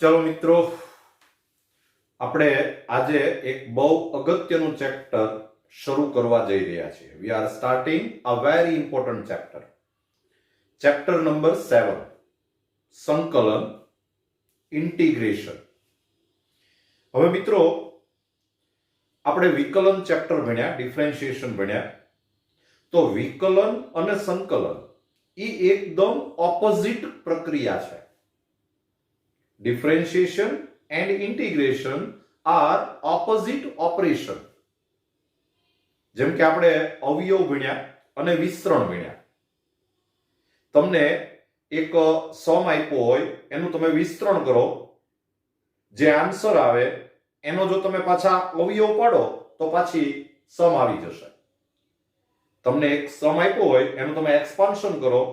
ચલો મિત્રો, આપણે આજે એક બહુ અગત્યનું ચેપ્ટર શરૂ કરવા જઈ રહ્યા છીએ. We are starting a very important chapter. Chapter number 7, સંકલન, ઇન્ટિગ્રેશન. હવે મિત્રો, આપણે વિકલન ચેપ્ટર ભણ્યા, ડિફરન્શિએશન ભણ્યા. તો વિકલન અને સંકલન એ એકદમ ઓપોઝિટ પ્રક્રિયા છે. Differentiation and integration are opposite operation. જેમ કે આપણે અવયવ ભણ્યા અને વિસ્તરણ ભણ્યા. તમને એક સમ આપ્યો હોય, એનું તમે વિસ્તરણ કરો, જે આન્સર આવે એનો જો તમે પાછા અવયવ પાડો તો પાછી સમ આવી જશે. તમને એક સમ આપ્યો હોય, એનું તમે એક્સપાન્શન કરો,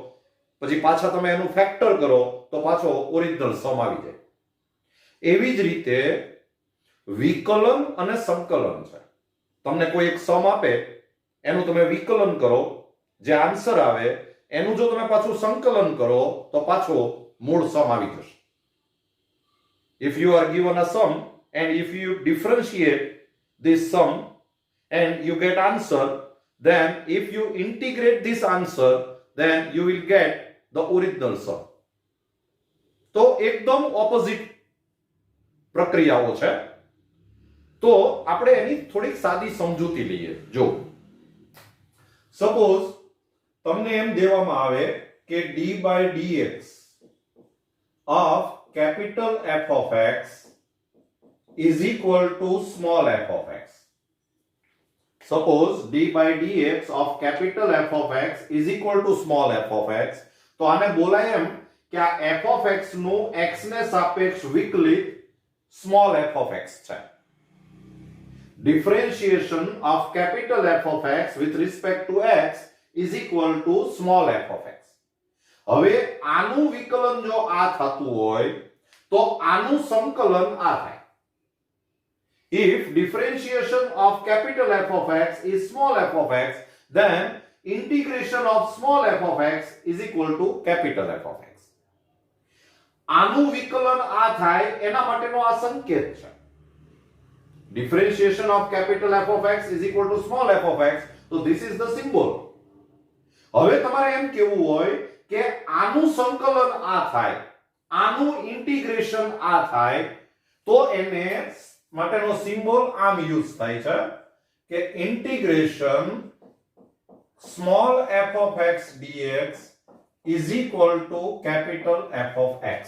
પછી પાછા તમે એનું ફેક્ટર કરો તો પાછો ઓરિજિનલ સમ આવી જાય. એવી જ રીતે વિકલન અને સંકલન છે. તમને કોઈ એક સમ આપે, એનું તમે વિકલન કરો, જે આન્સર આવે એનું જો તમે પાછું સંકલન કરો તો પાછો મૂળ સમ આવી જશે. If you are given a sum and if you differentiate this sum and you get answer, then if you integrate this answer, then you will get the original sum. તો એકદમ ઓપોઝિટ પ્રક્રિયાઓ છે. તો આપણે એની થોડીક સાદી સમજૂતી લઈએ. જો સપોઝ તમને એમ દેવામાં આવે કે d/dx of capital F of x is equal to small f of x. Suppose d/dx of capital F of x is equal to small f of x. તો આને બોલાય એમ કે આ f of x નું x ને સાપેક્ષ વિકલિત small f of x છે. Differentiation of capital F of x with respect to x is equal to small f of x. હવે આનું વિકલન જો આ થતું હોય તો આનું સંકલન આ થાય. If differentiation of capital F of x is small f of x, then integration of small f of x is equal to capital F of x. આનું વિકલન આ થાય એના માટેનો આ સંકેત છે. Differentiation of capital F of x is equal to small f of x. So this is the symbol. હવે તમારે એમ કહેવું હોય કે આનું સંકલન આ થાય, આનું ઇન્ટિગ્રેશન આ થાય, તો એને માટેનો સિમ્બોલ આમ યુઝ થાય છે કે integration small f of x dx is equal to capital F of x.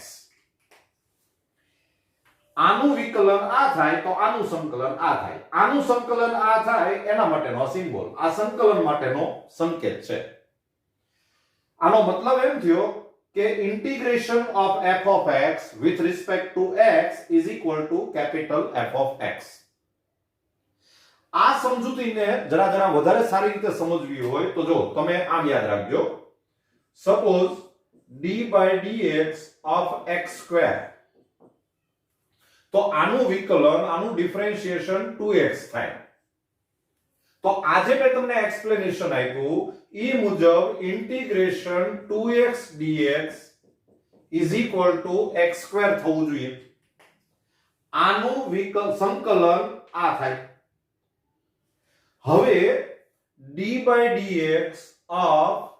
આનું વિકલન આ થાય તો આનું સંકલન આ થાય, આનું સંકલન આ થાય એના માટેનો સિમ્બોલ, આ સંકલન માટેનો સંકેત છે. આનો મતલબ એમ થયો કે integration of f of x with respect to x is equal to capital F of x. આ સમજૂતીને જરા વધારે સારી રીતે સમજવી હોય તો જો તમે આમ યાદ રાખજો. Suppose d/dx of x square. તો આનું વિકલન, આનું ડિફરન્શિએશન 2x થાય. તો આજે મેં તમને એક્સપ્લેનેશન આપ્યું એ મુજબ integration 2x dx is equal to x square થવું જોઈએ. આનું સંકલન આ થાય. હવે d/dx of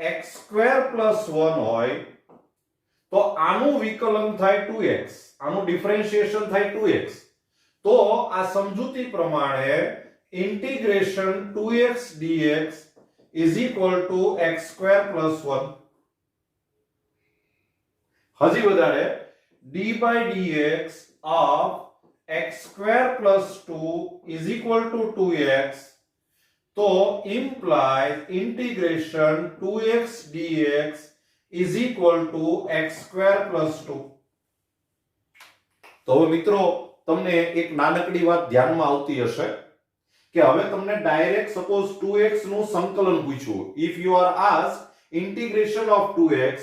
x square plus 1 હોય તો આનું વિકલન થાય 2x, આનું ડિફરન્શિએશન થાય 2x. તો આ સમજૂતી પ્રમાણે integration 2x dx is equal to x square plus 1. હજી વધારે d/dx of x square plus 2 is equal to 2x. તો implies integration 2x dx is equal to x square plus 2. તો મિત્રો, તમને એક નાનકડી વાત ધ્યાનમાં આવતી હશે કે હવે તમને ડાયરેક્ટ સપોઝ 2x નું સંકલન પૂછ્યું. If you are asked integration of 2x,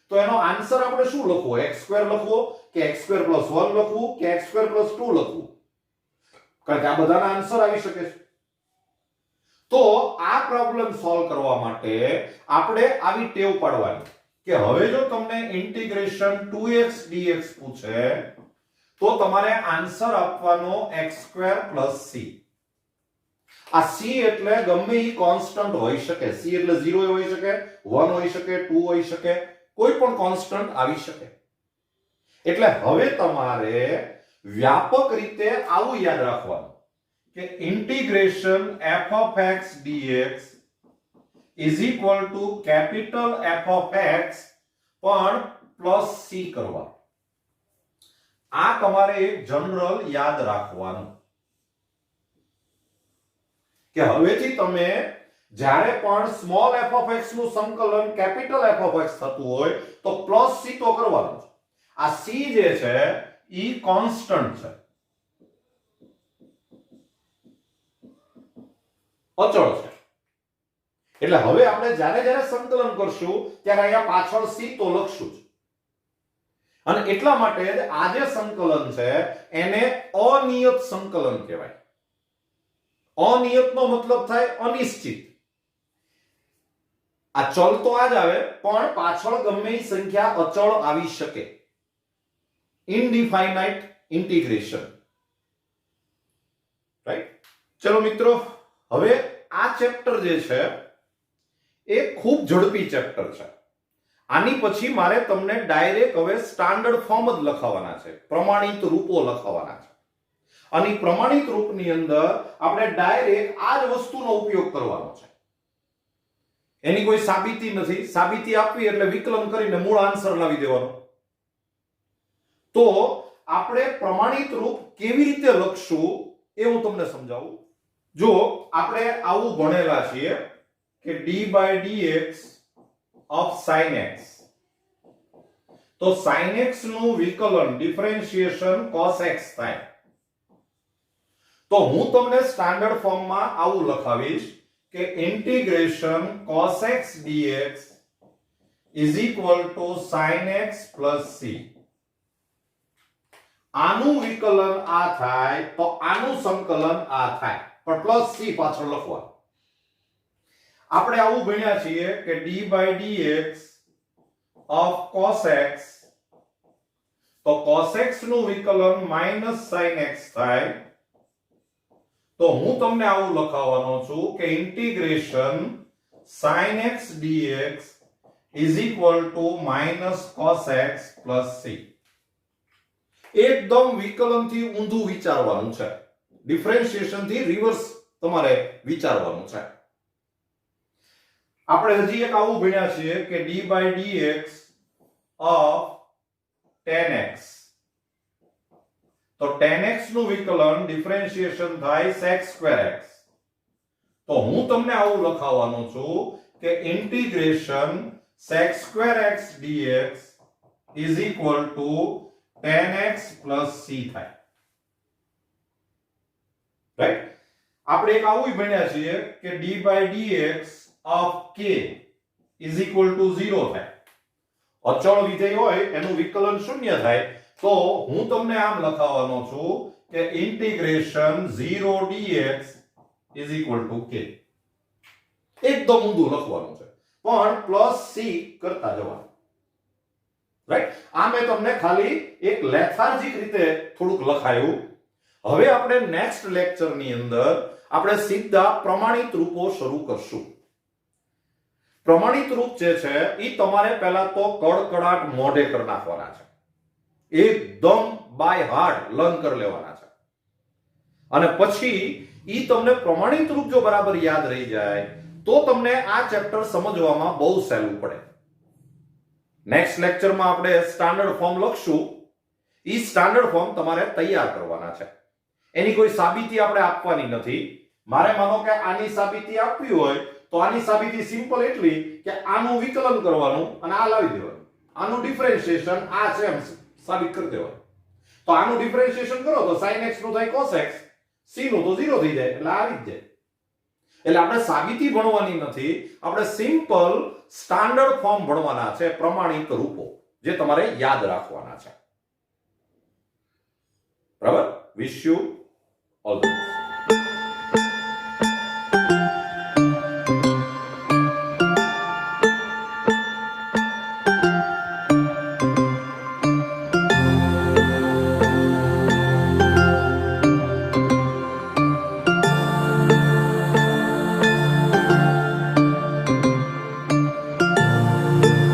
તો એનો આન્સર આપણે શું લખવો? x square લખવો કે x square plus 1 લખવું કે x square plus 2 લખવું? કારણ કે આ બધાના આન્સર આવી શકે છે. તો આ પ્રોબ્લેમ સોલ્વ કરવા માટે આપણે આવી ટેવ પાડવાની કે હવે જો તમને ઇન્ટિગ્રેશન 2x dx પૂછે તો તમારે આન્સર આપવાનો x² + c. આ c એટલે ગમે ઈ કોન્સ્ટન્ટ હોઈ શકે. c એટલે 0 હોઈ શકે, 1 હોઈ શકે, 2 હોઈ શકે, કોઈ પણ કોન્સ્ટન્ટ આવી શકે. એટલે હવે તમારે વ્યાપક રીતે આવું યાદ રાખવાનું કે integration f of x dx is equal to capital F of x પણ પ્લસ c કરવા. આ તમારે એક જનરલ યાદ રાખવાનું કે હવેથી તમે જ્યારે પણ સ્મોલ f of x નું સંકલન કેપિટલ f of x થતું હોય તો પ્લસ c તો કરવાનું છે. આ c જે છે ઈ કોન્સ્ટન્ટ છે, અચળ છે. એટલે હવે આપણે જ્યારે જ્યારે સંકલન કરશું ત્યારે અહીંયા પાછળ c તો લખશું જ. અને એટલા માટે આ જે સંકલન છે એને અનિયત સંકલન કહેવાય. અનિયતનો મતલબ થાય અનિશ્ચિત. આ ચલ તો આ જ આવે પણ પાછળ ગમે એ સંખ્યા અચળ આવી શકે. ઇનડિફાઇનાઇટ ઇન્ટિગ્રેશન. રાઈટ? ચલો મિત્રો, હવે આ ચેપ્ટર જે છે એ ખૂબ ઝડપી ચેપ્ટર છે. આની પછી મારે તમને ડાયરેક્ટ હવે સ્ટાન્ડર્ડ ફોર્મ જ લખાવવાના છે, પ્રમાણિત રૂપો લખાવવાના છે. અને પ્રમાણિત રૂપની અંદર આપણે ડાયરેક્ટ આ જ વસ્તુનો ઉપયોગ કરવાનો છે. એની કોઈ સાબિતી નથી. સાબિતી આપવી એટલે વિકલન કરીને મૂળ આન્સર લાવી દેવાનો. તો આપણે પ્રમાણિત રૂપ કેવી રીતે લખશું એ હું તમને સમજાવું. જો આપણે આવું ભણેલા છીએ કે d/dx of sin x, તો sin x નું વિકલન ડિફરન્શિએશન cos x થાય. તો હું તમને સ્ટાન્ડર્ડ ફોર્મમાં આવું લખાવીશ કે integration cos x dx is equal to sin x plus c. આનું વિકલન આ થાય તો આનું સંકલન આ થાય, પણ પ્લસ c પાછળ લખવા. આપણે આવું ભણ્યા છીએ કે d/dx of cos x, તો cos x નું વિકલન -sin x થાય. તો હું તમને આવું લખાવવાનો છું કે integration sin x dx is equal to -cos x plus c. એકદમ વિકલન થી ઊંધું વિચારવાનું છે, ડિફરન્શિએશન થી રિવર્સ તમારે વિચારવાનું છે. આપણે હજી એક આવું ભણ્યા છીએ કે d/dx of tan x, તો tan x નું વિકલન ડિફરન્શિએશન થાય sec²x. તો હું તમને આવું લખાવવાનો છું કે integration sec²x dx is equal to tan x plus c થાય. રાઈટ? આપણે એક આવું ભણ્યા છીએ કે d/dx of k is equal to 0 થાય. અચળ વિધેય હોય એનું વિકલન શૂન્ય થાય. તો હું તમને આમ લખાવવાનો છું કે integration 0 dx is equal to k. એકદમ ઊંધું લખવાનું છે પણ પ્લસ c કરતા જવાનું. રાઈટ? આ મેં તમને ખાલી એક લેથાર્જિક રીતે થોડુંક લખાયું. હવે આપણે નેક્સ્ટ લેક્ચરની અંદર આપણે સીધા પ્રમાણિત રૂપો શરૂ કરશું. પ્રમાણિત રૂપ જે છે એ તમારે પહેલા તો કડકડાટ મોઢે કરી નાખવાના છે, એકદમ બાય હાર્ટ લર્ન કરી લેવાના છે. અને પછી ઈ તમને પ્રમાણિત રૂપ જો બરાબર યાદ રહી જાય તો તમને આ ચેપ્ટર સમજવામાં બહુ સહેલું પડે. નેક્સ્ટ લેક્ચરમાં આપણે સ્ટાન્ડર્ડ ફોર્મ લખશું. ઈ સ્ટાન્ડર્ડ ફોર્મ તમારે તૈયાર કરવાના છે. એની કોઈ સાબિતી આપણે આપવાની નથી. મારે માનો કે આની સાબિતી આપવી હોય તો આની સાબિતી સિમ્પલ એટલી કે આનું વિકલન કરવાનું અને આ લાવી દેવાનું. આનું ડિફરન્શિએશન આ છે એમ સાબિત કરી દેવાનું. તો આનું ડિફરન્શિએશન કરો તો sin x નું થાય cos x, c નું તો 0 થઈ જાય, એટલે આવી જ જાય. એટલે આપણે સાબિતી ભણવાની નથી, આપણે સિમ્પલ સ્ટાન્ડર્ડ ફોર્મ ભણવાના છે, પ્રમાણિત રૂપો જે તમારે યાદ રાખવાના છે. બરાબર? Wish you all the best.